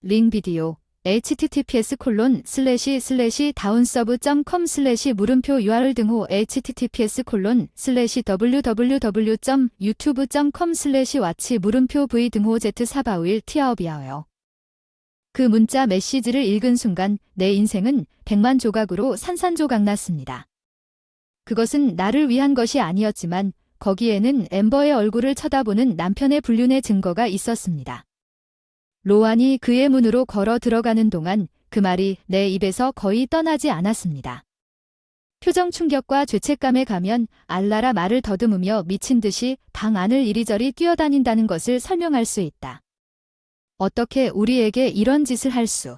링 비디오 https://downsub.com/ 물음표 URL https://www.youtube.com/watch 물음표 v Z451 티아업이하여 그 문자 메시지를 읽은 순간 내 인생은 100만 조각으로 산산조각 났습니다. 그것은 나를 위한 것이 아니었지만 거기에는 엠버의 얼굴을 쳐다보는 남편의 불륜의 증거가 있었습니다. 로안이 그의 문으로 걸어 들어가는 동안 그 말이 내 입에서 거의 떠나지 않았습니다. 표정 충격과 죄책감에 가면 알라라 말을 더듬으며 미친 듯이 방 안을 이리저리 뛰어다닌다는 것을 설명할 수 있다. 어떻게 우리에게 이런 짓을 할 수?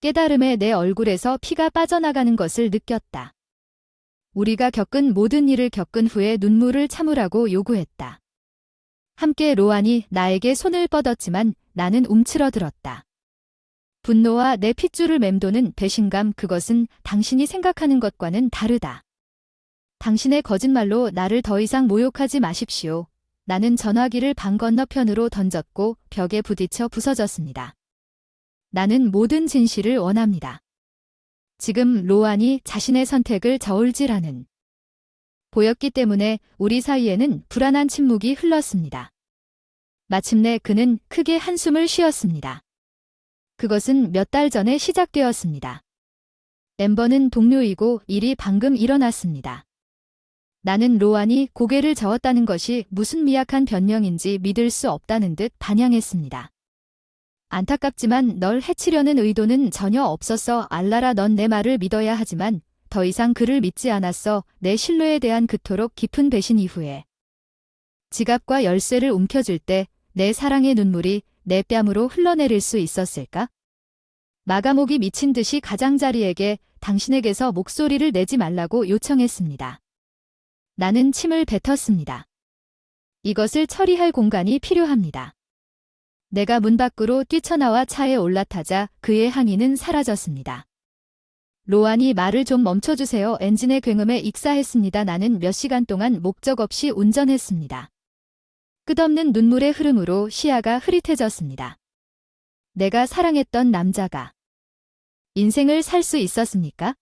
깨달음에 내 얼굴에서 피가 빠져나가는 것을 느꼈다. 우리가 겪은 모든 일을 겪은 후에 눈물을 참으라고 요구했다. 함께 로안이 나에게 손을 뻗었지만 나는 움츠러들었다. 분노와 내 핏줄을 맴도는 배신감, 그것은 당신이 생각하는 것과는 다르다. 당신의 거짓말로 나를 더 이상 모욕하지 마십시오. 나는 전화기를 방 건너편으로 던졌고 벽에 부딪혀 부서졌습니다. 나는 모든 진실을 원합니다. 지금 로안이 자신의 선택을 저울질하는 보였기 때문에 우리 사이에는 불안한 침묵이 흘렀습니다. 마침내 그는 크게 한숨을 쉬었습니다. 그것은 몇 달 전에 시작되었습니다. 엠버는 동료이고 일이 방금 일어났습니다. 나는 로안이 고개를 저었다는 것이 무슨 미약한 변명인지 믿을 수 없다는 듯 반향했습니다. 안타깝지만 널 해치려는 의도는 전혀 없었어. 알라라, 넌 내 말을 믿어야 하지만 더 이상 그를 믿지 않았어. 내 신뢰에 대한 그토록 깊은 배신 이후에. 지갑과 열쇠를 움켜쥘 때 내 사랑의 눈물이 내 뺨으로 흘러내릴 수 있었을까? 마감옥이 미친 듯이 가장자리에게 당신에게서 목소리를 내지 말라고 요청했습니다. 나는 침을 뱉었습니다. 이것을 처리할 공간이 필요합니다. 내가 문 밖으로 뛰쳐나와 차에 올라타자 그의 항의는 사라졌습니다. 로안이 말을 좀 멈춰주세요. 엔진의 굉음에 익사했습니다. 나는 몇 시간 동안 목적 없이 운전했습니다. 끝없는 눈물의 흐름으로 시야가 흐릿해졌습니다. 내가 사랑했던 남자가 인생을 살 수 있었습니까?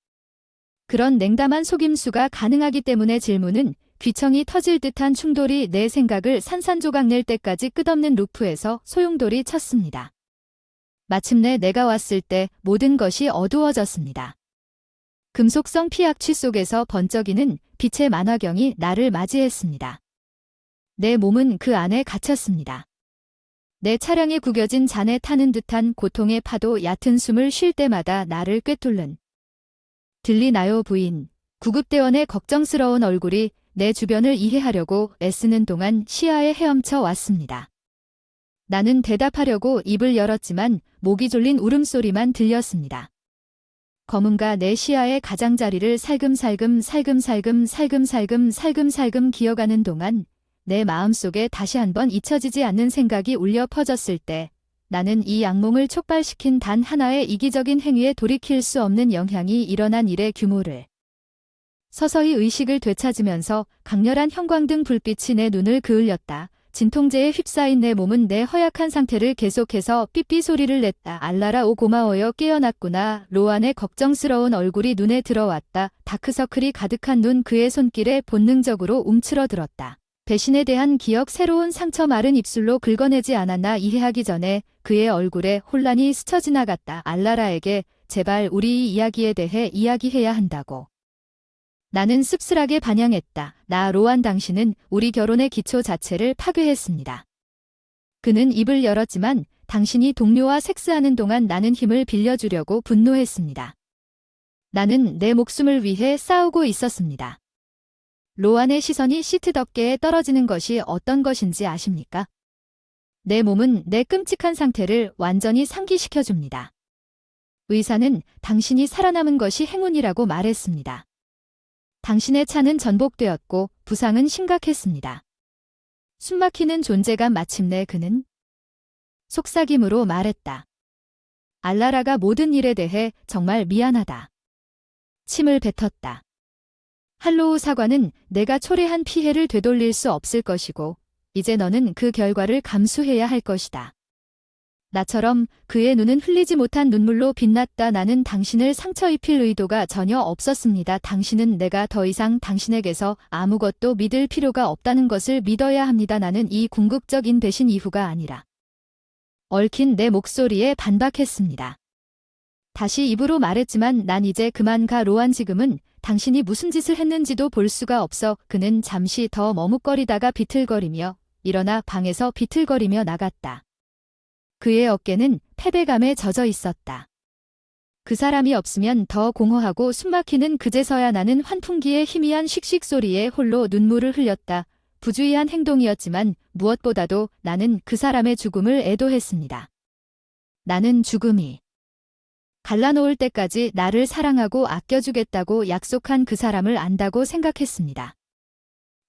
그런 냉담한 속임수가 가능하기 때문에 질문은 귀청이 터질 듯한 충돌이 내 생각을 산산조각 낼 때까지 끝없는 루프에서 소용돌이 쳤습니다. 마침내 내가 왔을 때 모든 것이 어두워졌습니다. 금속성 피약취 속에서 번쩍이는 빛의 만화경이 나를 맞이했습니다. 내 몸은 그 안에 갇혔습니다. 내 차량에 구겨진 잔에 타는 듯한 고통의 파도, 얕은 숨을 쉴 때마다 나를 꿰뚫는 들리나요 부인? 구급대원의 걱정스러운 얼굴이 내 주변을 이해하려고 애쓰는 동안 시야에 헤엄쳐 왔습니다. 나는 대답하려고 입을 열었지만 목이 졸린 울음소리만 들렸습니다. 검은가 내 시야의 가장자리를 살금살금 기어가는 동안 내 마음속에 다시 한번 잊혀지지 않는 생각이 울려 퍼졌을 때 나는 이 악몽을 촉발시킨 단 하나의 이기적인 행위에 돌이킬 수 없는 영향이 일어난 일의 규모를 서서히 의식을 되찾으면서 강렬한 형광등 불빛이 내 눈을 그을렸다. 진통제에 휩싸인 내 몸은 내 허약한 상태를 계속해서 삐삐 소리를 냈다. 알라라, 오 고마워요. 깨어났구나. 로안의 걱정스러운 얼굴이 눈에 들어왔다. 다크서클이 가득한 눈, 그의 손길에 본능적으로 움츠러들었다. 배신에 대한 기억, 새로운 상처, 마른 입술로 긁어내지 않았나 이해하기 전에 그의 얼굴에 혼란이 스쳐 지나갔다. 알라라에게 제발 우리 이 이야기에 대해 이야기해야 한다고. 나는 씁쓸하게 반향했다. 나 로안, 당신은 우리 결혼의 기초 자체를 파괴했습니다. 그는 입을 열었지만 당신이 동료와 섹스하는 동안 나는 힘을 빌려주려고 분노했습니다. 나는 내 목숨을 위해 싸우고 있었습니다. 로안의 시선이 시트 덮개에 떨어지는 것이 어떤 것인지 아십니까? 내 몸은 내 끔찍한 상태를 완전히 상기시켜줍니다. 의사는 당신이 살아남은 것이 행운이라고 말했습니다. 당신의 차는 전복되었고 부상은 심각했습니다. 숨막히는 존재감, 마침내 그는 속삭임으로 말했다. 알라라가 모든 일에 대해 정말 미안하다. 침을 뱉었다. 할로우 사과는 내가 초래한 피해를 되돌릴 수 없을 것이고 이제 너는 그 결과를 감수해야 할 것이다. 나처럼 그의 눈은 흘리지 못한 눈물로 빛났다. 나는 당신을 상처 입힐 의도가 전혀 없었습니다. 당신은 내가 더 이상 당신에게서 아무것도 믿을 필요가 없다는 것을 믿어야 합니다. 나는 이 궁극적인 배신 이후가 아니라 얽힌 내 목소리에 반박했습니다. 다시 입으로 말했지만 난 이제 그만 가. 로안, 지금은 당신이 무슨 짓을 했는지도 볼 수가 없어. 그는 잠시 더 머뭇거리다가 비틀거리며 일어나 방에서 비틀거리며 나갔다. 그의 어깨는 패배감에 젖어 있었다. 그 사람이 없으면 더 공허하고 숨막히는 그제서야 나는 환풍기의 희미한 씩씩 소리에 홀로 눈물을 흘렸다. 부주의한 행동이었지만 무엇보다도 나는 그 사람의 죽음을 애도했습니다. 나는 죽음이 갈라놓을 때까지 나를 사랑하고 아껴주겠다고 약속한 그 사람을 안다고 생각했습니다.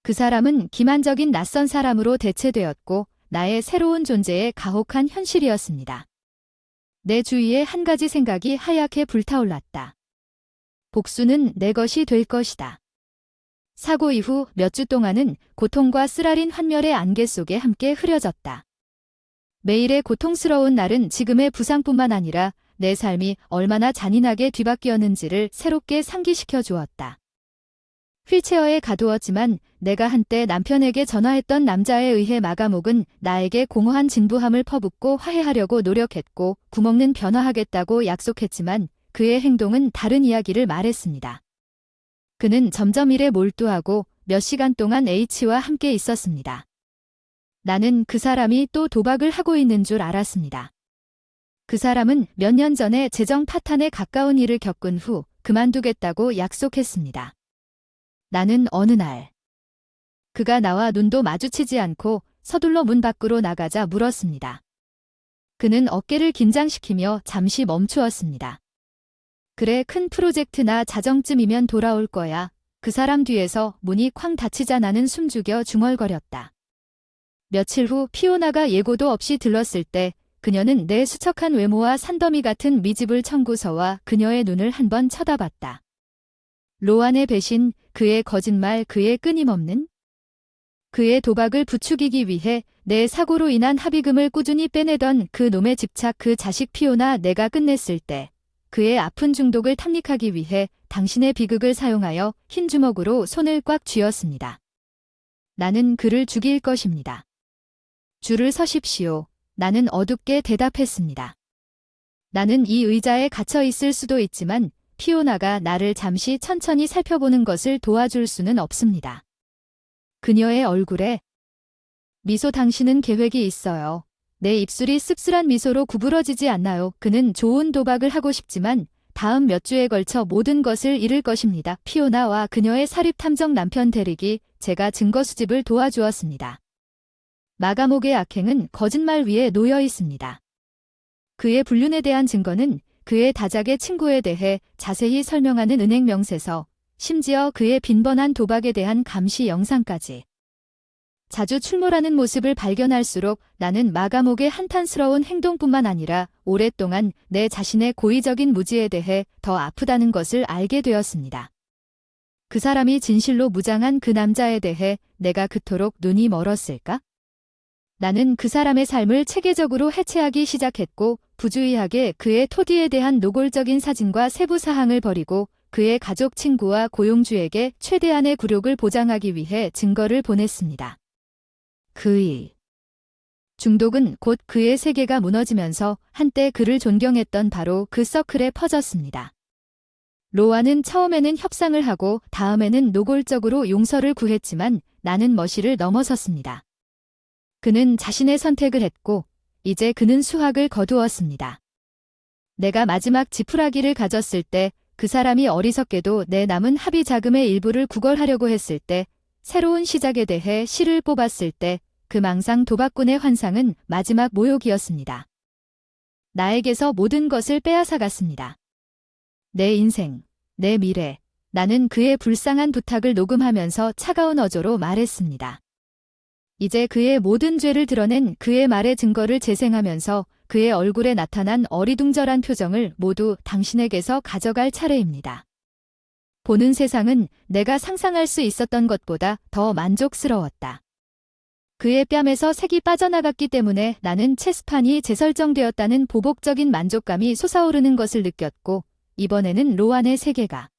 그 사람은 기만적인 낯선 사람으로 대체되었고 나의 새로운 존재의 가혹한 현실이었습니다. 내 주위에 한 가지 생각이 하얗게 불타올랐다. 복수는 내 것이 될 것이다. 사고 이후 몇 주 동안은 고통과 쓰라린 환멸의 안개 속에 함께 흐려졌다. 매일의 고통스러운 날은 지금의 부상뿐만 아니라 내 삶이 얼마나 잔인하게 뒤바뀌었는지를 새롭게 상기시켜 주었다. 휠체어에 가두었지만 내가 한때 남편에게 전화했던 남자에 의해 마감옥은 나에게 공허한 진부함을 퍼붓고 화해하려고 노력했고 구멍는 변화하겠다고 약속했지만 그의 행동은 다른 이야기를 말했습니다. 그는 점점 일에 몰두하고 몇 시간 동안 H와 함께 있었습니다. 나는 그 사람이 또 도박을 하고 있는 줄 알았습니다. 그 사람은 몇 년 전에 재정 파탄에 가까운 일을 겪은 후 그만두겠다고 약속했습니다. 나는 어느 날 그가 나와 눈도 마주치지 않고 서둘러 문 밖으로 나가자 물었습니다. 그는 어깨를 긴장시키며 잠시 멈추었습니다. 그래, 큰 프로젝트나 자정쯤이면 돌아올 거야. 그 사람 뒤에서 문이 쾅 닫히자 나는 숨죽여 중얼거렸다. 며칠 후 피오나가 예고도 없이 들렀을 때 그녀는 내 수척한 외모와 산더미 같은 미집을 청구서와 그녀의 눈을 한번 쳐다봤다. 로안의 배신, 그의 거짓말, 그의 끊임없는 그의 도박을 부추기기 위해 내 사고로 인한 합의금을 꾸준히 빼내던 그 놈의 집착, 그 자식 피오나, 내가 끝냈을 때 그의 아픈 중독을 탐닉하기 위해 당신의 비극을 사용하여 흰 주먹으로 손을 꽉 쥐었습니다. 나는 그를 죽일 것입니다. 줄을 서십시오. 나는 어둡게 대답했습니다. 나는 이 의자에 갇혀 있을 수도 있지만 피오나가 나를 잠시 천천히 살펴보는 것을 도와줄 수는 없습니다. 그녀의 얼굴에 미소, 당신은 계획이 있어요. 내 입술이 씁쓸한 미소로 구부러지지 않나요? 그는 좋은 도박을 하고 싶지만 다음 몇 주에 걸쳐 모든 것을 잃을 것입니다. 피오나와 그녀의 사립탐정 남편 데릭이 제가 증거 수집을 도와주었습니다. 마감옥의 악행은 거짓말 위에 놓여 있습니다. 그의 불륜에 대한 증거는 그의 다작의 친구에 대해 자세히 설명하는 은행 명세서, 심지어 그의 빈번한 도박에 대한 감시 영상까지. 자주 출몰하는 모습을 발견할수록 나는 마감옥의 한탄스러운 행동뿐만 아니라 오랫동안 내 자신의 고의적인 무지에 대해 더 아프다는 것을 알게 되었습니다. 그 사람이 진실로 무장한 그 남자에 대해 내가 그토록 눈이 멀었을까? 나는 그 사람의 삶을 체계적으로 해체하기 시작했고 부주의하게 그의 토디에 대한 노골적인 사진과 세부 사항을 버리고 그의 가족, 친구와 고용주에게 최대한의 굴욕을 보장하기 위해 증거를 보냈습니다. 그의 중독은 곧 그의 세계가 무너지면서 한때 그를 존경했던 바로 그 서클에 퍼졌습니다. 로아는 처음에는 협상을 하고 다음에는 노골적으로 용서를 구했지만 나는 머시를 넘어섰습니다. 그는 자신의 선택을 했고 이제 그는 수확을 거두었습니다. 내가 마지막 지푸라기를 가졌을 때, 그 사람이 어리석게도 내 남은 합의 자금의 일부를 구걸하려고 했을 때, 새로운 시작에 대해 실을 뽑았을 때 그 망상 도박꾼의 환상은 마지막 모욕이었습니다. 나에게서 모든 것을 빼앗아갔습니다. 내 인생, 내 미래. 나는 그의 불쌍한 부탁을 녹음하면서 차가운 어조로 말했습니다. 이제 그의 모든 죄를 드러낸 그의 말의 증거를 재생하면서 그의 얼굴에 나타난 어리둥절한 표정을 모두 당신에게서 가져갈 차례입니다. 보는 세상은 내가 상상할 수 있었던 것보다 더 만족스러웠다. 그의 뺨에서 색이 빠져나갔기 때문에 나는 체스판이 재설정되었다는 보복적인 만족감이 솟아오르는 것을 느꼈고, 이번에는 로안의 세계가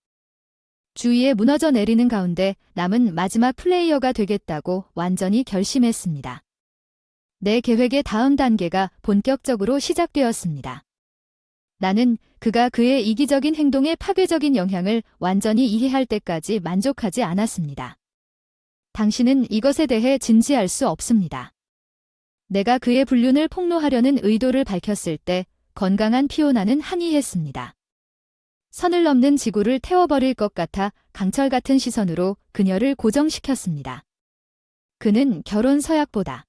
주위에 무너져 내리는 가운데 남은 마지막 플레이어가 되겠다고 완전히 결심했습니다. 내 계획의 다음 단계가 본격적으로 시작되었습니다. 나는 그가 그의 이기적인 행동에 파괴적인 영향을 완전히 이해할 때까지 만족하지 않았습니다. 당신은 이것에 대해 진지할 수 없습니다. 내가 그의 불륜을 폭로하려는 의도를 밝혔을 때 건강한 피오나는 항의했습니다. 선을 넘는 지구를 태워버릴 것 같아 강철 같은 시선으로 그녀를 고정시켰습니다. 그는 결혼 서약보다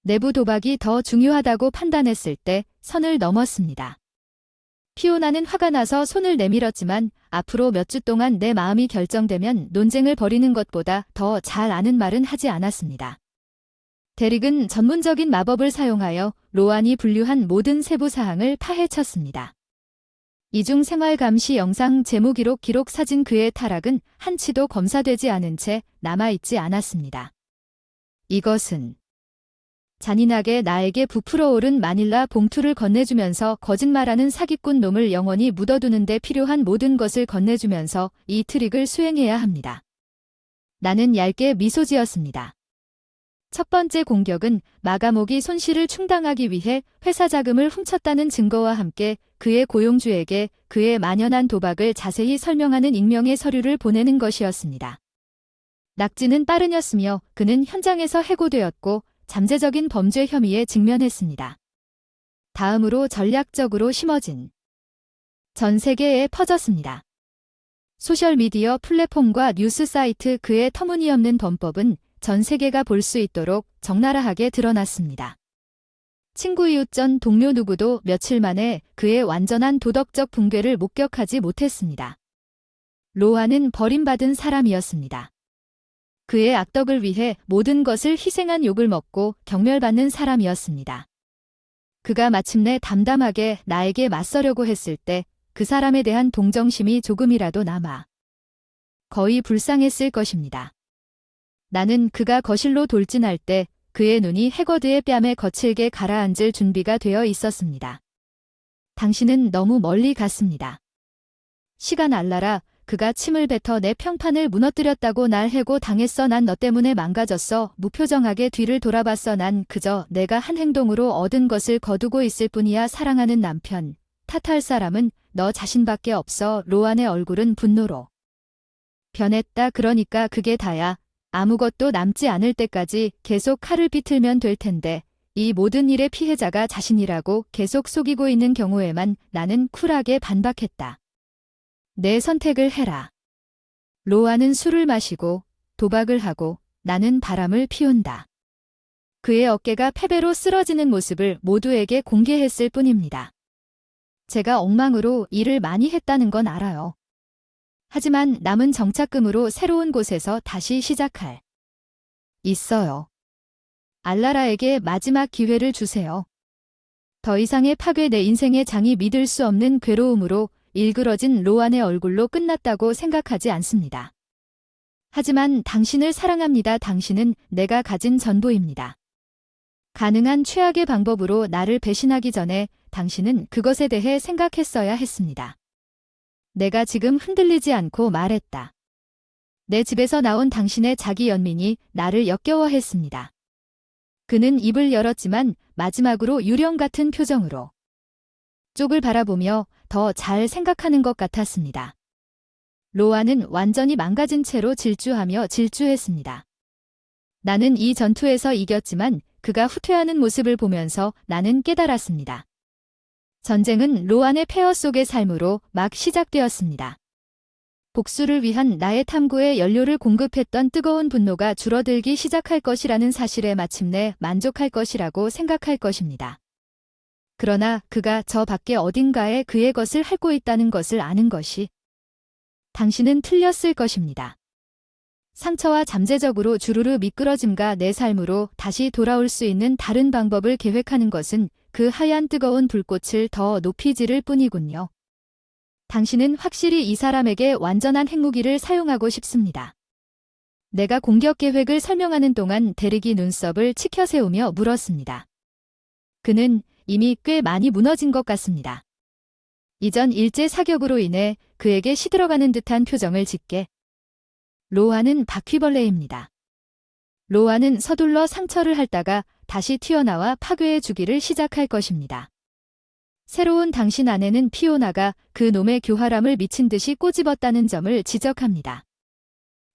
내부 도박이 더 중요하다고 판단했을 때 선을 넘었습니다. 피오나는 화가 나서 손을 내밀었지만 앞으로 몇 주 동안 내 마음이 결정되면 논쟁을 벌이는 것보다 더 잘 아는 말은 하지 않았습니다. 데릭은 전문적인 마법을 사용하여 로안이 분류한 모든 세부 사항을 파헤쳤습니다. 이중 생활 감시 영상 제목 기록 사진 그의 타락은 한치도 검사되지 않은 채 남아있지 않았습니다. 이것은 잔인하게 나에게 부풀어 오른 마닐라 봉투를 건네주면서 거짓말하는 사기꾼 놈을 영원히 묻어두는 데 필요한 모든 것을 건네주면서 이 트릭을 수행해야 합니다. 나는 얇게 미소 지었습니다. 첫 번째 공격은 마가목이 손실을 충당하기 위해 회사 자금을 훔쳤다는 증거와 함께 그의 고용주에게 그의 만연한 도박을 자세히 설명하는 익명의 서류를 보내는 것이었습니다. 낙지는 빠르녔으며 그는 현장에서 해고되었고 잠재적인 범죄 혐의에 직면했습니다. 다음으로 전략적으로 심어진 전 세계에 퍼졌습니다. 소셜미디어 플랫폼과 뉴스 사이트 그의 터무니없는 범법은 전 세계가 볼 수 있도록 적나라하게 드러났습니다. 친구 이웃 전 동료 누구도 며칠 만에 그의 완전한 도덕적 붕괴를 목격하지 못했습니다. 로안은 버림받은 사람이었습니다. 그의 악덕을 위해 모든 것을 희생한 욕을 먹고 경멸받는 사람이었습니다. 그가 마침내 담담하게 나에게 맞서려고 했을 때 그 사람에 대한 동정심이 조금이라도 남아 거의 불쌍했을 것입니다. 나는 그가 거실로 돌진할 때 그의 눈이 해거드의 뺨에 거칠게 가라앉을 준비가 되어 있었습니다. 당신은 너무 멀리 갔습니다. 시간 알라라. 그가 침을 뱉어 내 평판을 무너뜨렸다고 날 해고 당했어. 난 너 때문에 망가졌어. 무표정하게 뒤를 돌아봤어. 난 그저 내가 한 행동으로 얻은 것을 거두고 있을 뿐이야. 사랑하는 남편. 탓할 사람은 너 자신밖에 없어. 로안의 얼굴은 분노로 변했다. 그러니까 그게 다야. 아무것도 남지 않을 때까지 계속 칼을 비틀면 될 텐데 이 모든 일의 피해자가 자신이라고 계속 속이고 있는 경우에만 나는 쿨하게 반박했다. 내 선택을 해라. 로안은 술을 마시고 도박을 하고 나는 바람을 피운다. 그의 어깨가 패배로 쓰러지는 모습을 모두에게 공개했을 뿐입니다. 제가 엉망으로 일을 많이 했다는 건 알아요. 하지만 남은 정착금으로 새로운 곳에서 다시 시작할 있어요. 알라라에게 마지막 기회를 주세요. 더 이상의 파괴 내 인생의 장이 믿을 수 없는 괴로움으로 일그러진 로안의 얼굴로 끝났다고 생각하지 않습니다. 하지만 당신을 사랑합니다. 당신은 내가 가진 전부입니다. 가능한 최악의 방법으로 나를 배신하기 전에 당신은 그것에 대해 생각했어야 했습니다. 내가 지금 흔들리지 않고 말했다. 내 집에서 나온 당신의 자기 연민이 나를 역겨워했습니다. 그는 입을 열었지만 마지막으로 유령 같은 표정으로 쪽을 바라보며 더 잘 생각하는 것 같았습니다. 로안은 완전히 망가진 채로 질주했습니다. 나는 이 전투에서 이겼지만 그가 후퇴하는 모습을 보면서 나는 깨달았습니다. 전쟁은 로안의 폐허 속의 삶으로 막 시작되었습니다. 복수를 위한 나의 탐구에 연료를 공급했던 뜨거운 분노가 줄어들기 시작할 것이라는 사실에 마침내 만족할 것이라고 생각할 것입니다. 그러나 그가 저 밖에 어딘가에 그의 것을 핥고 있다는 것을 아는 것이 당신은 틀렸을 것입니다. 상처와 잠재적으로 주르르 미끄러짐과 내 삶으로 다시 돌아올 수 있는 다른 방법을 계획하는 것은 그 하얀 뜨거운 불꽃을 더 높이 지를 뿐이군요. 당신은 확실히 이 사람에게 완전한 핵무기를 사용하고 싶습니다. 내가 공격 계획을 설명하는 동안 대릭이 눈썹을 치켜세우며 물었습니다. 그는 이미 꽤 많이 무너진 것 같습니다. 이전 일제 사격으로 인해 그에게 시들어가는 듯한 표정을 짓게. 로아는 바퀴벌레입니다. 로아는 서둘러 상처를 핥다가 다시 튀어나와 파괴해 주기를 시작할 것입니다. 새로운 당신 아내는 피오나가 그 놈의 교활함을 미친 듯이 꼬집었다는 점을 지적합니다.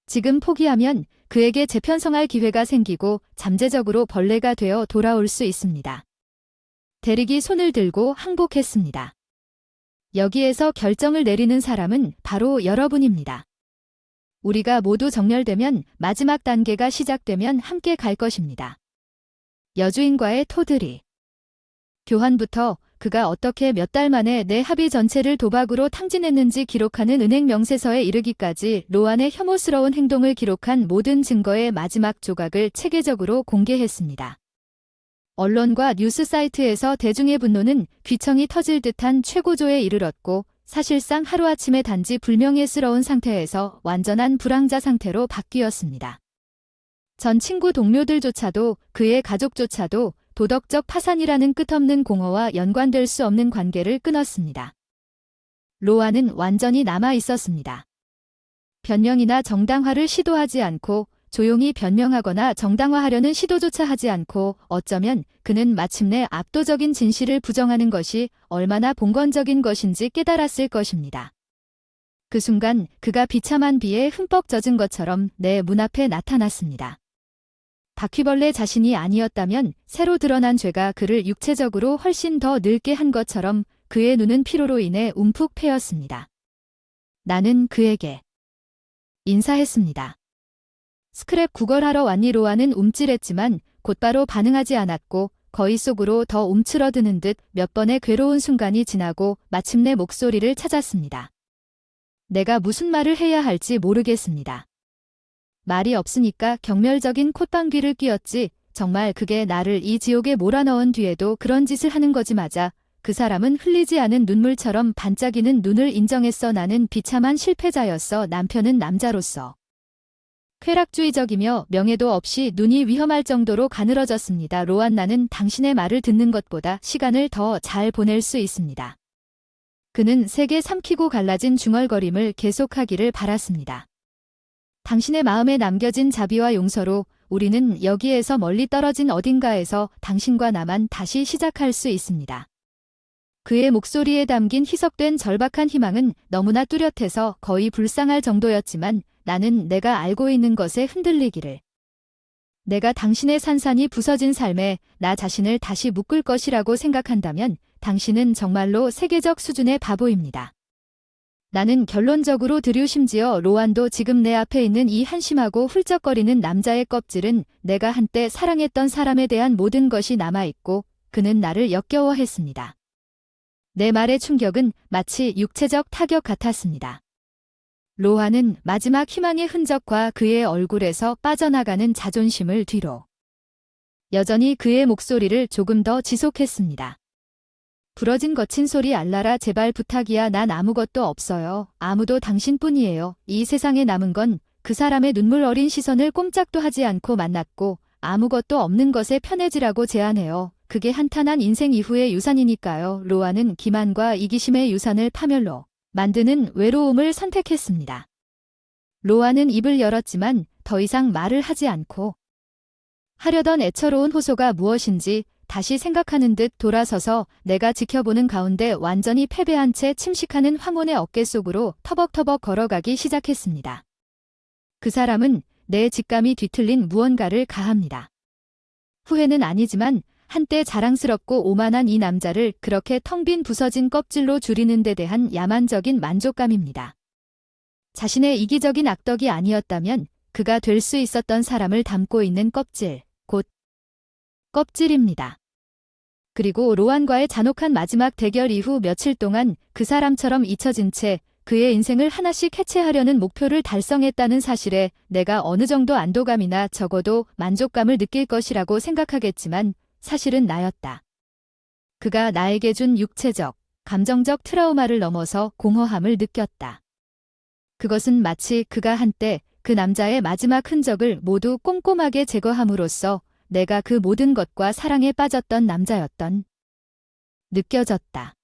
지금 포기하면 그에게 재편성할 기회가 생기고 잠재적으로 벌레가 되어 돌아올 수 있습니다. 대릭이 손을 들고 항복했습니다. 여기에서 결정을 내리는 사람은 바로 여러분입니다. 우리가 모두 정렬되면 마지막 단계가 시작되면 함께 갈 것입니다. 여주인과의 토들이. 교환부터 그가 어떻게 몇 달 만에 내 합의 전체를 도박으로 탕진했는지 기록하는 은행 명세서에 이르기까지 로안의 혐오스러운 행동을 기록한 모든 증거의 마지막 조각을 체계적으로 공개했습니다. 언론과 뉴스 사이트에서 대중의 분노는 귀청이 터질 듯한 최고조에 이르렀고 사실상 하루아침에 단지 불명예스러운 상태에서 완전한 불황자 상태로 바뀌었습니다. 전 친구 동료들조차도 그의 가족조차도 도덕적 파산이라는 끝없는 공허와 연관될 수 없는 관계를 끊었습니다. 로아는 완전히 남아 있었습니다. 변명이나 정당화를 시도하지 않고 조용히 변명하거나 정당화하려는 시도조차 하지 않고 어쩌면 그는 마침내 압도적인 진실을 부정하는 것이 얼마나 봉건적인 것인지 깨달았을 것입니다. 그 순간 그가 비참한 비에 흠뻑 젖은 것처럼 내 문 앞에 나타났습니다. 바퀴벌레 자신이 아니었다면 새로 드러난 죄가 그를 육체적으로 훨씬 더 늙게 한 것처럼 그의 눈은 피로로 인해 움푹 패였습니다. 나는 그에게 인사했습니다. 스크랩 구걸하러 왔니? 로아는 움찔했지만 곧바로 반응하지 않았고 거의 속으로 더 움츠러드는 듯 몇 번의 괴로운 순간이 지나고 마침내 목소리를 찾았습니다. 내가 무슨 말을 해야 할지 모르겠습니다. 말이 없으니까 경멸적인 콧방귀를 뀌었지. 정말 그게 나를 이 지옥에 몰아넣은 뒤에도 그런 짓을 하는 거지. 맞아. 그 사람은 흘리지 않은 눈물처럼 반짝이는 눈을 인정했어. 나는 비참한 실패자였어. 남편은 남자로서 쾌락주의적이며 명예도 없이 눈이 위험할 정도로 가늘어졌습니다. 로안, 나는 당신의 말을 듣는 것보다 시간을 더 잘 보낼 수 있습니다. 그는 세게 삼키고 갈라진 중얼거림을 계속하기를 바랐습니다. 당신의 마음에 남겨진 자비와 용서로 우리는 여기에서 멀리 떨어진 어딘가에서 당신과 나만 다시 시작할 수 있습니다. 그의 목소리에 담긴 희석된 절박한 희망은 너무나 뚜렷해서 거의 불쌍할 정도였지만 나는 내가 알고 있는 것에 흔들리기를. 내가 당신의 산산이 부서진 삶에 나 자신을 다시 묶을 것이라고 생각한다면 당신은 정말로 세계적 수준의 바보입니다. 나는 결론적으로 드류, 심지어 로안도 지금 내 앞에 있는 이 한심하고 훌쩍거리는 남자의 껍질은 내가 한때 사랑했던 사람에 대한 모든 것이 남아있고 그는 나를 역겨워했습니다. 내 말의 충격은 마치 육체적 타격 같았습니다. 로아는 마지막 희망의 흔적과 그의 얼굴에서 빠져나가는 자존심을 뒤로. 여전히 그의 목소리를 조금 더 지속했습니다. 부러진 거친 소리. 알라라, 제발 부탁이야. 난 아무것도 없어요. 아무도 당신뿐이에요. 이 세상에 남은 건 그 사람의 눈물 어린 시선을 꼼짝도 하지 않고 만났고 아무것도 없는 것에 편해지라고 제안해요. 그게 한탄한 인생 이후의 유산이니까요. 로아는 기만과 이기심의 유산을 파멸로 만드는 외로움을 선택했습니다. 로아는 입을 열었지만 더 이상 말을 하지 않고 하려던 애처로운 호소가 무엇인지 다시 생각하는 듯 돌아서서 내가 지켜보는 가운데 완전히 패배한 채 침식하는 황혼의 어깨 속으로 터벅터벅 걸어가기 시작했습니다. 그 사람은 내 직감이 뒤틀린 무언가를 가합니다. 후회는 아니지만 한때 자랑스럽고 오만한 이 남자를 그렇게 텅 빈 부서진 껍질로 줄이는 데 대한 야만적인 만족감입니다. 자신의 이기적인 악덕이 아니었다면 그가 될 수 있었던 사람을 담고 있는 껍질, 곧 껍질입니다. 그리고 로안과의 잔혹한 마지막 대결 이후 며칠 동안 그 사람처럼 잊혀진 채 그의 인생을 하나씩 해체하려는 목표를 달성했다는 사실에 내가 어느 정도 안도감이나 적어도 만족감을 느낄 것이라고 생각하겠지만 사실은 나였다. 그가 나에게 준 육체적, 감정적 트라우마를 넘어서 공허함을 느꼈다. 그것은 마치 그가 한때 그 남자의 마지막 흔적을 모두 꼼꼼하게 제거함으로써 내가 그 모든 것과 사랑에 빠졌던 남자였던 느껴졌다.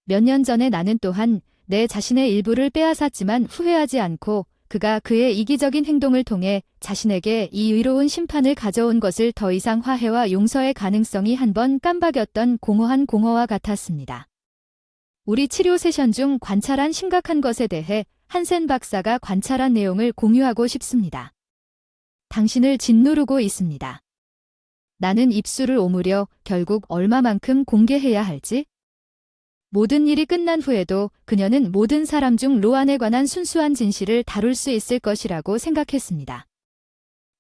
몇 년 전에 나는 또한 내 자신의 일부를 빼앗았지만 후회하지 않고 그가 그의 이기적인 행동을 통해 자신에게 이 의로운 심판을 가져온 것을 더 이상 화해와 용서의 가능성이 한번 깜박였던 공허한 공허와 같았습니다. 우리 치료 세션 중 관찰한 심각한 것에 대해 한센 박사가 관찰한 내용을 공유하고 싶습니다. 당신을 짓누르고 있습니다. 나는 입술을 오므려 결국 얼마만큼 공개해야 할지? 모든 일이 끝난 후에도 그녀는 모든 사람 중 로안에 관한 순수한 진실을 다룰 수 있을 것이라고 생각했습니다.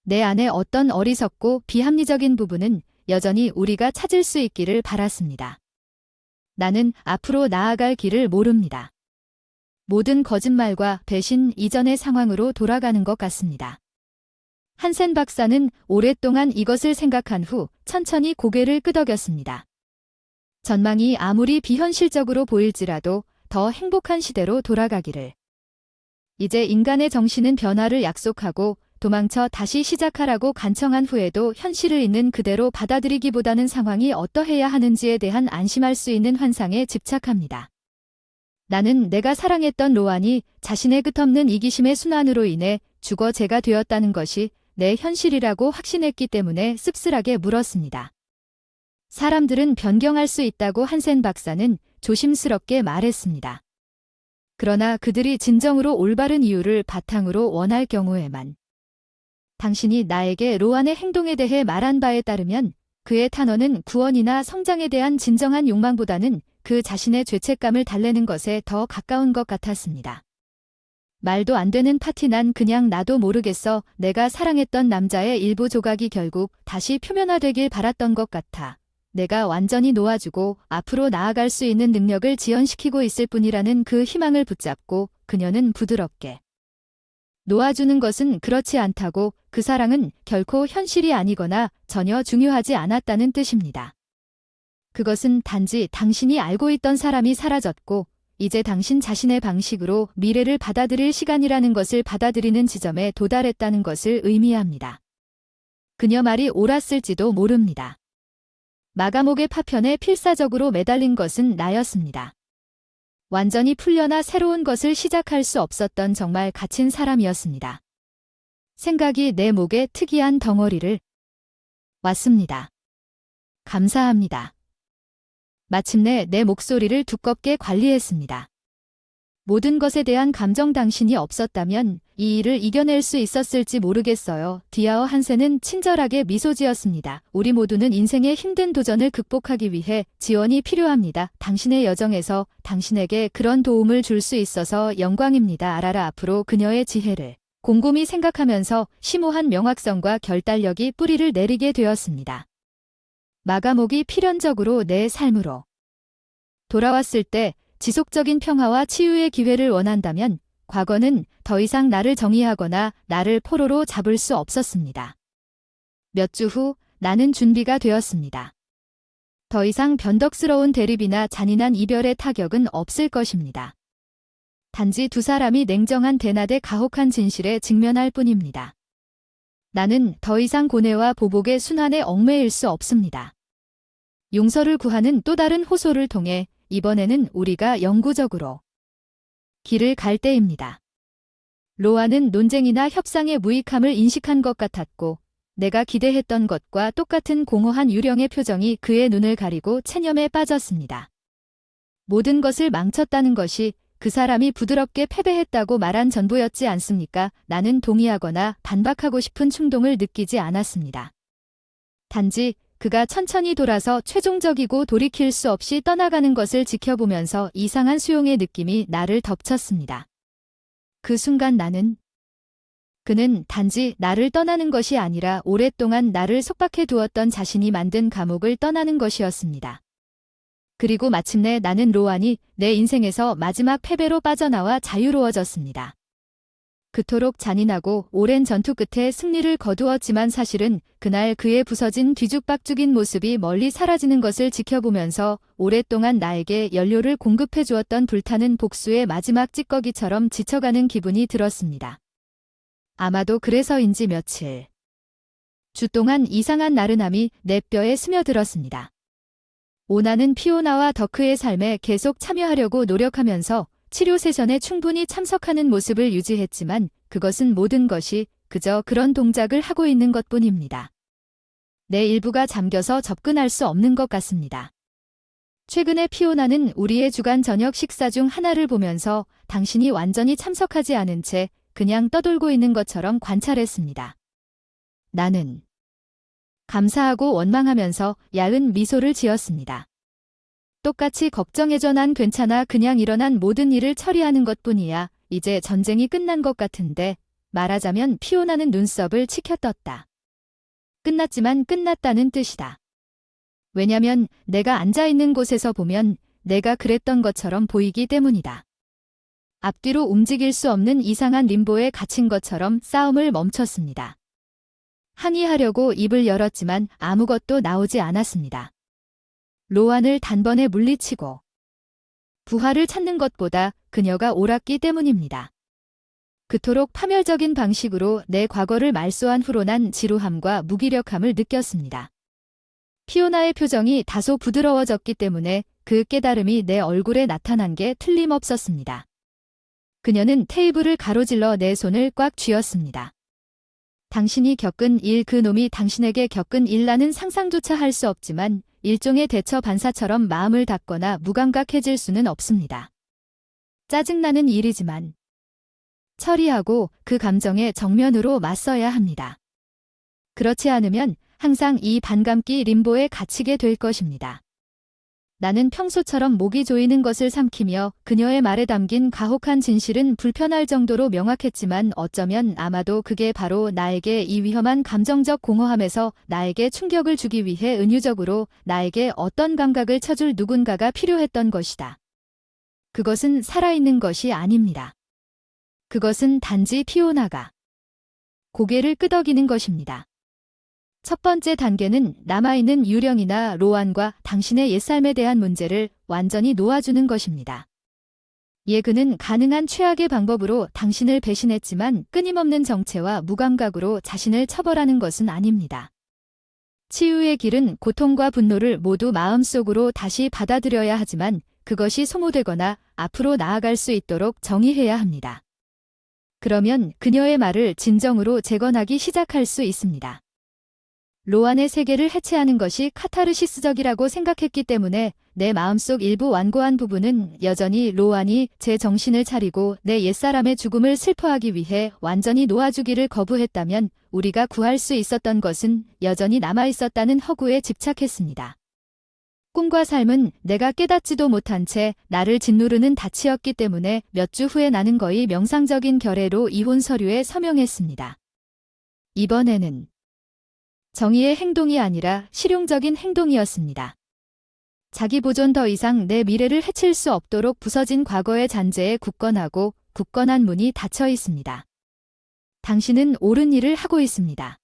내 안에 어떤 어리석고 비합리적인 부분은 여전히 우리가 찾을 수 있기를 바랐습니다. 나는 앞으로 나아갈 길을 모릅니다. 모든 거짓말과 배신 이전의 상황으로 돌아가는 것 같습니다. 한센 박사는 오랫동안 이것을 생각한 후 천천히 고개를 끄덕였습니다. 전망이 아무리 비현실적으로 보일지라도 더 행복한 시대로 돌아가기를. 이제 인간의 정신은 변화를 약속하고 도망쳐 다시 시작하라고 간청한 후에도 현실을 있는 그대로 받아들이기보다는 상황이 어떠해야 하는지에 대한 안심할 수 있는 환상에 집착합니다. 나는 내가 사랑했던 로안이 자신의 끝없는 이기심의 순환으로 인해 죽어 죄가 되었다는 것이 내 현실이라고 확신했기 때문에 씁쓸하게 물었습니다. 사람들은 변경할 수 있다고 한센 박사는 조심스럽게 말했습니다. 그러나 그들이 진정으로 올바른 이유를 바탕으로 원할 경우에만. 당신이 나에게 로안의 행동에 대해 말한 바에 따르면 그의 탄원은 구원이나 성장에 대한 진정한 욕망보다는 그 자신의 죄책감을 달래는 것에 더 가까운 것 같았습니다. 말도 안 되는 파티 난 그냥 나도 모르겠어 내가 사랑했던 남자의 일부 조각이 결국 다시 표면화되길 바랐던 것 같아. 내가 완전히 놓아주고 앞으로 나아갈 수 있는 능력을 지연시키고 있을 뿐이라는 그 희망을 붙잡고 그녀는 부드럽게 놓아주는 것은 그렇지 않다고 그 사랑은 결코 현실이 아니거나 전혀 중요하지 않았다는 뜻입니다. 그것은 단지 당신이 알고 있던 사람이 사라졌고 이제 당신 자신의 방식으로 미래를 받아들일 시간이라는 것을 받아들이는 지점에 도달했다는 것을 의미합니다. 그녀 말이 옳았을지도 모릅니다. 마감옥의 파편에 필사적으로 매달린 것은 나였습니다. 완전히 풀려나 새로운 것을 시작할 수 없었던 정말 갇힌 사람이었습니다. 생각이 내 목에 특이한 덩어리를 왔습니다. 감사합니다. 마침내 내 목소리를 두껍게 관리했습니다. 모든 것에 대한 감정 당신이 없었다면 이 일을 이겨낼 수 있었을지 모르겠어요. 디아어 한센은 친절하게 미소 지었습니다. 우리 모두는 인생의 힘든 도전을 극복하기 위해 지원이 필요합니다. 당신의 여정에서 당신에게 그런 도움을 줄 수 있어서 영광입니다. 아라라 앞으로 그녀의 지혜를 곰곰이 생각하면서 심오한 명확성과 결단력이 뿌리를 내리게 되었습니다. 마감옥이 필연적으로 내 삶으로 돌아왔을 때 지속적인 평화와 치유의 기회를 원한다면 과거는 더 이상 나를 정의하거나 나를 포로로 잡을 수 없었습니다. 몇 주 후 나는 준비가 되었습니다. 더 이상 변덕스러운 대립이나 잔인한 이별의 타격은 없을 것입니다. 단지 두 사람이 냉정한 대낮의 가혹한 진실에 직면할 뿐입니다. 나는 더 이상 고뇌와 보복의 순환에 얽매일 수 없습니다. 용서를 구하는 또 다른 호소를 통해 이번에는 우리가 영구적으로 길을 갈 때입니다. 로아는 논쟁이나 협상의 무익함을 인식한 것 같았고 내가 기대했던 것과 똑같은 공허한 유령의 표정이 그의 눈을 가리고 체념에 빠졌습니다. 모든 것을 망쳤다는 것이 그 사람이 부드럽게 패배했다고 말한 전부였지 않습니까? 나는 동의하거나 반박하고 싶은 충동을 느끼지 않았습니다. 단지 그가 천천히 돌아서 최종적이고 돌이킬 수 없이 떠나가는 것을 지켜보면서 이상한 수용의 느낌이 나를 덮쳤습니다. 그 순간 그는 단지 나를 떠나는 것이 아니라 오랫동안 나를 속박해 두었던 자신이 만든 감옥을 떠나는 것이었습니다. 그리고 마침내 나는 로안이 내 인생에서 마지막 패배로 빠져나와 자유로워졌습니다. 그토록 잔인하고 오랜 전투 끝에 승리를 거두었지만 사실은 그날 그의 부서진 뒤죽박죽인 모습이 멀리 사라지는 것을 지켜보면서 오랫동안 나에게 연료를 공급해 주었던 불타는 복수의 마지막 찌꺼기처럼 지쳐가는 기분이 들었습니다. 아마도 그래서인지 며칠 주 동안 이상한 나른함이 내 뼈에 스며들었습니다. 오나는 피오나와 더크의 삶에 계속 참여하려고 노력하면서 치료 세션에 충분히 참석하는 모습을 유지했지만 그것은 모든 것이 그저 그런 동작을 하고 있는 것뿐입니다. 내 일부가 잠겨서 접근할 수 없는 것 같습니다. 최근에 피오나는 우리의 주간 저녁 식사 중 하나를 보면서 당신이 완전히 참석하지 않은 채 그냥 떠돌고 있는 것처럼 관찰했습니다. 나는 감사하고 원망하면서 야은 미소를 지었습니다. 똑같이 걱정해줘. 난 괜찮아. 그냥 일어난 모든 일을 처리하는 것뿐이야. 이제 전쟁이 끝난 것 같은데. 말하자면 피오나는 눈썹을 치켜떴다. 끝났지만 끝났다는 뜻이다. 왜냐면 내가 앉아있는 곳에서 보면 내가 그랬던 것처럼 보이기 때문이다. 앞뒤로 움직일 수 없는 이상한 림보에 갇힌 것처럼 싸움을 멈췄습니다. 항의하려고 입을 열었지만 아무것도 나오지 않았습니다. 로안을 단번에 물리치고 부활을 찾는 것보다 그녀가 옳았기 때문입니다. 그토록 파멸적인 방식으로 내 과거를 말소한 후로 난 지루함과 무기력함을 느꼈습니다. 피오나의 표정이 다소 부드러워졌기 때문에 그 깨달음이 내 얼굴에 나타난 게 틀림없었습니다. 그녀는 테이블을 가로질러 내 손을 꽉 쥐었습니다. 당신이 겪은 일, 그 놈이 당신에게 겪은 일, 나는 상상조차 할 수 없지만 일종의 대처 반사처럼 마음을 닫거나 무감각해질 수는 없습니다. 짜증나는 일이지만 처리하고 그 감정에 정면으로 맞서야 합니다. 그렇지 않으면 항상 이 반감기 림보에 갇히게 될 것입니다. 나는 평소처럼 목이 조이는 것을 삼키며 그녀의 말에 담긴 가혹한 진실은 불편할 정도로 명확했지만 어쩌면 아마도 그게 바로 나에게 이 위험한 감정적 공허함에서 나에게 충격을 주기 위해 은유적으로 나에게 어떤 감각을 쳐줄 누군가가 필요했던 것이다. 그것은 살아있는 것이 아닙니다. 그것은 단지 피오나가 고개를 끄덕이는 것입니다. 첫 번째 단계는 남아있는 유령이나 로안과 당신의 옛삶에 대한 문제를 완전히 놓아주는 것입니다. 그는 가능한 최악의 방법으로 당신을 배신했지만 끊임없는 정체와 무감각으로 자신을 처벌하는 것은 아닙니다. 치유의 길은 고통과 분노를 모두 마음속으로 다시 받아들여야 하지만 그것이 소모되거나 앞으로 나아갈 수 있도록 정의해야 합니다. 그러면 그녀의 말을 진정으로 재건하기 시작할 수 있습니다. 로안의 세계를 해체하는 것이 카타르시스적이라고 생각했기 때문에 내 마음속 일부 완고한 부분은 여전히 로안이 제 정신을 차리고 내 옛사람의 죽음을 슬퍼하기 위해 완전히 놓아주기를 거부했다면 우리가 구할 수 있었던 것은 여전히 남아있었다는 허구에 집착했습니다. 꿈과 삶은 내가 깨닫지도 못한 채 나를 짓누르는 닻이었기 때문에 몇 주 후에 나는 거의 명상적인 결의로 이혼 서류에 서명했습니다. 이번에는 정의의 행동이 아니라 실용적인 행동이었습니다. 자기 보존 더 이상 내 미래를 해칠 수 없도록 부서진 과거의 잔재에 굳건하고 굳건한 문이 닫혀 있습니다. 당신은 옳은 일을 하고 있습니다.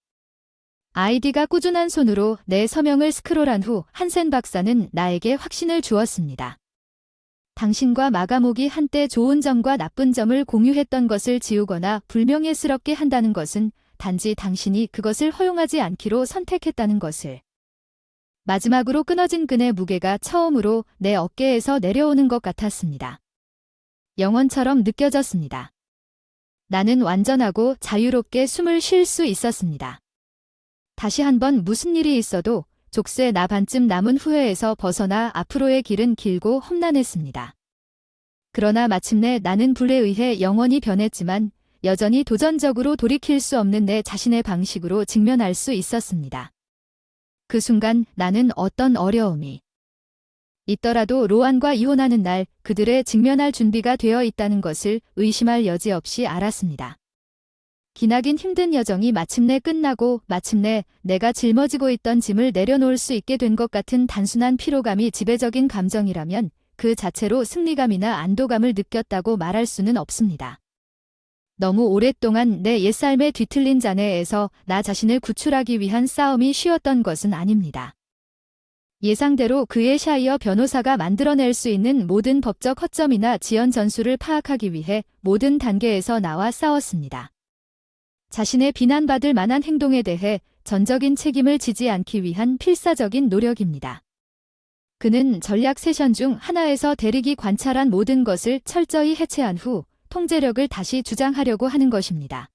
아이디가 꾸준한 손으로 내 서명을 스크롤한 후 한센 박사는 나에게 확신을 주었습니다. 당신과 마가목이 한때 좋은 점과 나쁜 점을 공유했던 것을 지우거나 불명예스럽게 한다는 것은 단지 당신이 그것을 허용하지 않기로 선택했다는 것을. 마지막으로 끊어진 끈의 무게가 처음으로 내 어깨에서 내려오는 것 같았습니다. 영원처럼 느껴졌습니다. 나는 완전하고 자유롭게 숨을 쉴 수 있었습니다. 다시 한번 무슨 일이 있어도 족쇄 나 반쯤 남은 후회에서 벗어나 앞으로의 길은 길고 험난했습니다. 그러나 마침내 나는 불에 의해 영원히 변했지만 여전히 도전적으로 돌이킬 수 없는 내 자신의 방식으로 직면할 수 있었습니다. 그 순간 나는 어떤 어려움이 있더라도 로안과 이혼하는 날 그들의 직면할 준비가 되어 있다는 것을 의심할 여지 없이 알았습니다. 기나긴 힘든 여정이 마침내 끝나고 마침내 내가 짊어지고 있던 짐을 내려놓을 수 있게 된 것 같은 단순한 피로감이 지배적인 감정이라면 그 자체로 승리감이나 안도감을 느꼈다고 말할 수는 없습니다. 너무 오랫동안 내 옛삶의 뒤틀린 잔해에서 나 자신을 구출하기 위한 싸움이 쉬웠던 것은 아닙니다. 예상대로 그의 샤이어 변호사가 만들어낼 수 있는 모든 법적 허점이나 지연 전술을 파악하기 위해 모든 단계에서 나와 싸웠습니다. 자신의 비난받을 만한 행동에 대해 전적인 책임을 지지 않기 위한 필사적인 노력입니다. 그는 전략 세션 중 하나에서 대릭이 관찰한 모든 것을 철저히 해체한 후 통제력을 다시 주장하려고 하는 것입니다.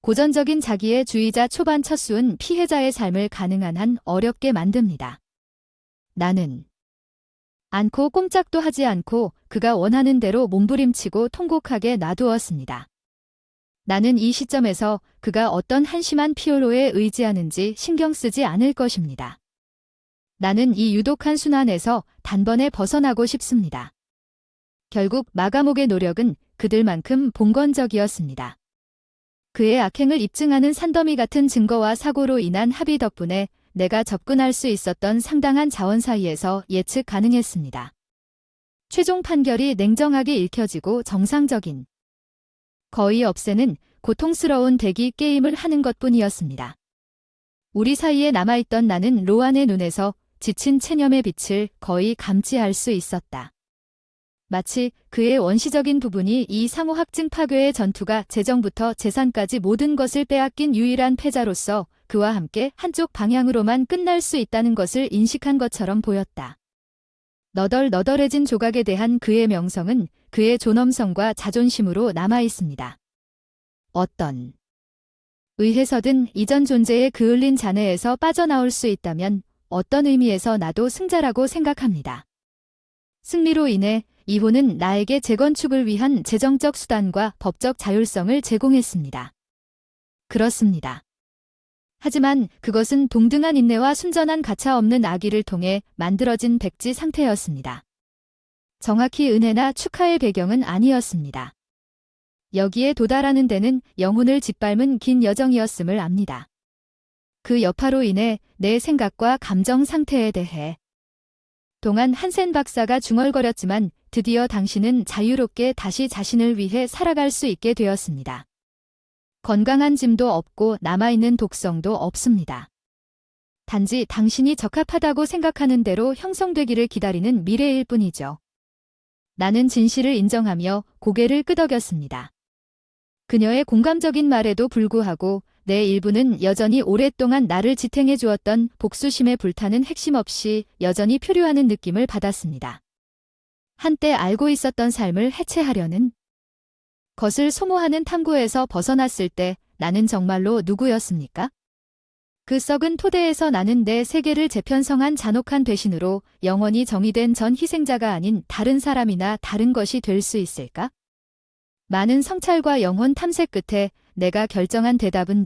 고전적인 자기의 주의자 초반 첫 수은 피해자의 삶을 가능한 한 어렵게 만듭니다. 나는 않고 꼼짝도 하지 않고 그가 원하는 대로 몸부림치고 통곡하게 놔두었습니다. 나는 이 시점에서 그가 어떤 한심한 피오로에 의지하는지 신경 쓰지 않을 것입니다. 나는 이 유독한 순환에서 단번에 벗어나고 싶습니다. 결국 마가목의 노력은 그들만큼 봉건적이었습니다. 그의 악행을 입증하는 산더미 같은 증거와 사고로 인한 합의 덕분에 내가 접근할 수 있었던 상당한 자원 사이에서 예측 가능했습니다. 최종 판결이 냉정하게 읽혀지고 정상적인, 거의 없애는 고통스러운 대기 게임을 하는 것뿐이었습니다. 우리 사이에 남아있던 나는 로안의 눈에서 지친 체념의 빛을 거의 감지할 수 있었다. 마치 그의 원시적인 부분이 이 상호 확증 파괴의 전투가 재정부터 재산까지 모든 것을 빼앗긴 유일한 패자로서 그와 함께 한쪽 방향으로만 끝날 수 있다는 것을 인식한 것처럼 보였다. 너덜너덜해진 조각에 대한 그의 명성은 그의 존엄성과 자존심으로 남아있습니다. 어떤 의해서든 이전 존재의 그을린 잔해에서 빠져나올 수 있다면 어떤 의미에서 나도 승자라고 생각합니다. 승리로 인해 이혼은 나에게 재건축을 위한 재정적 수단과 법적 자율성을 제공했습니다. 그렇습니다. 하지만 그것은 동등한 인내와 순전한 가차없는 악의를 통해 만들어진 백지 상태였습니다. 정확히 은혜나 축하의 배경은 아니었습니다. 여기에 도달하는 데는 영혼을 짓밟은 긴 여정이었음을 압니다. 그 여파로 인해 내 생각과 감정 상태에 대해 동안 한센 박사가 중얼거렸지만 드디어 당신은 자유롭게 다시 자신을 위해 살아갈 수 있게 되었습니다. 건강한 짐도 없고 남아있는 독성도 없습니다. 단지 당신이 적합하다고 생각하는 대로 형성되기를 기다리는 미래일 뿐이죠. 나는 진실을 인정하며 고개를 끄덕였습니다. 그녀의 공감적인 말에도 불구하고 내 일부는 여전히 오랫동안 나를 지탱해 주었던 복수심에 불타는 핵심 없이 여전히 표류하는 느낌을 받았습니다. 한때 알고 있었던 삶을 해체하려는 것을 소모하는 탐구에서 벗어났을 때 나는 정말로 누구였습니까? 그 썩은 토대에서 나는 내 세계를 재편성한 잔혹한 대신으로 영원히 정의된 전 희생자가 아닌 다른 사람이나 다른 것이 될 수 있을까? 많은 성찰과 영혼 탐색 끝에 내가 결정한 대답은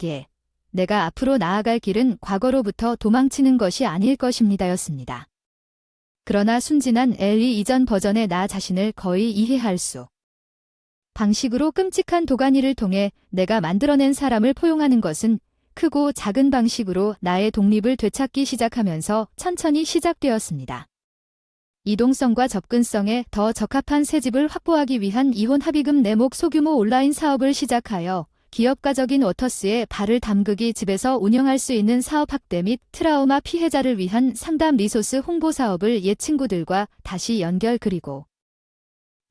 내가 앞으로 나아갈 길은 과거로부터 도망치는 것이 아닐 것입니다였습니다. 그러나 순진한 엘리 이전 버전의 나 자신을 거의 이해할 수 방식으로 끔찍한 도가니를 통해 내가 만들어낸 사람을 포용하는 것은 크고 작은 방식으로 나의 독립을 되찾기 시작하면서 천천히 시작되었습니다. 이동성과 접근성에 더 적합한 새집을 확보하기 위한 이혼 합의금 내목 소규모 온라인 사업을 시작하여 기업가적인 워터스에 발을 담그기 집에서 운영할 수 있는 사업 확대 및 트라우마 피해자를 위한 상담 리소스 홍보 사업을 옛 친구들과 다시 연결 그리고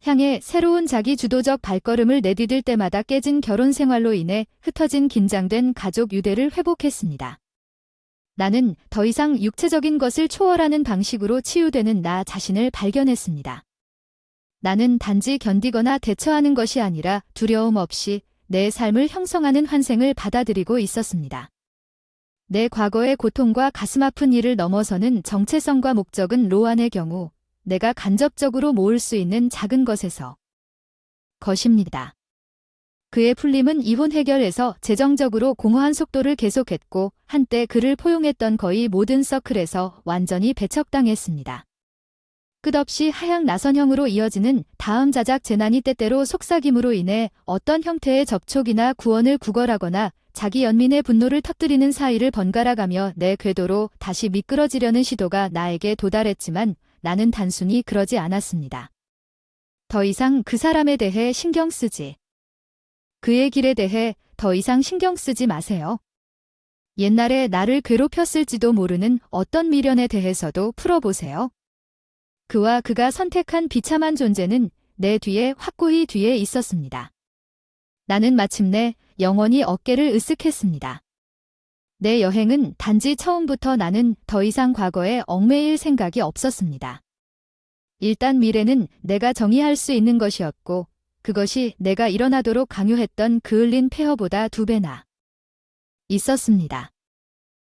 향해 새로운 자기 주도적 발걸음을 내디딜 때마다 깨진 결혼 생활로 인해 흩어진 긴장된 가족 유대를 회복했습니다. 나는 더 이상 육체적인 것을 초월하는 방식으로 치유되는 나 자신을 발견했습니다. 나는 단지 견디거나 대처하는 것이 아니라 두려움 없이 내 삶을 형성하는 환생을 받아들이고 있었습니다. 내 과거의 고통과 가슴 아픈 일을 넘어서는 정체성과 목적은 로안의 경우 내가 간접적으로 모을 수 있는 작은 것에서 것입니다. 그의 풀림은 이혼 해결에서 재정적으로 공허한 속도를 계속했고 한때 그를 포용했던 거의 모든 서클에서 완전히 배척당했습니다. 끝없이 하향 나선형으로 이어지는 다음 자작 재난이 때때로 속삭임으로 인해 어떤 형태의 접촉이나 구원을 구걸하거나 자기 연민의 분노를 터뜨리는 사이를 번갈아가며 내 궤도로 다시 미끄러지려는 시도가 나에게 도달했지만 나는 단순히 그러지 않았습니다. 더 이상 그 사람에 대해 신경 쓰지. 그의 길에 대해 더 이상 신경 쓰지 마세요. 옛날에 나를 괴롭혔을지도 모르는 어떤 미련에 대해서도 풀어보세요. 그와 그가 선택한 비참한 존재는 내 뒤에 확고히 뒤에 있었습니다. 나는 마침내 영원히 어깨를 으쓱했습니다. 내 여행은 단지 처음부터 나는 더 이상 과거에 얽매일 생각이 없었습니다. 일단 미래는 내가 정의할 수 있는 것이었고 그것이 내가 일어나도록 강요했던 그을린 폐허보다 2배나 있었습니다.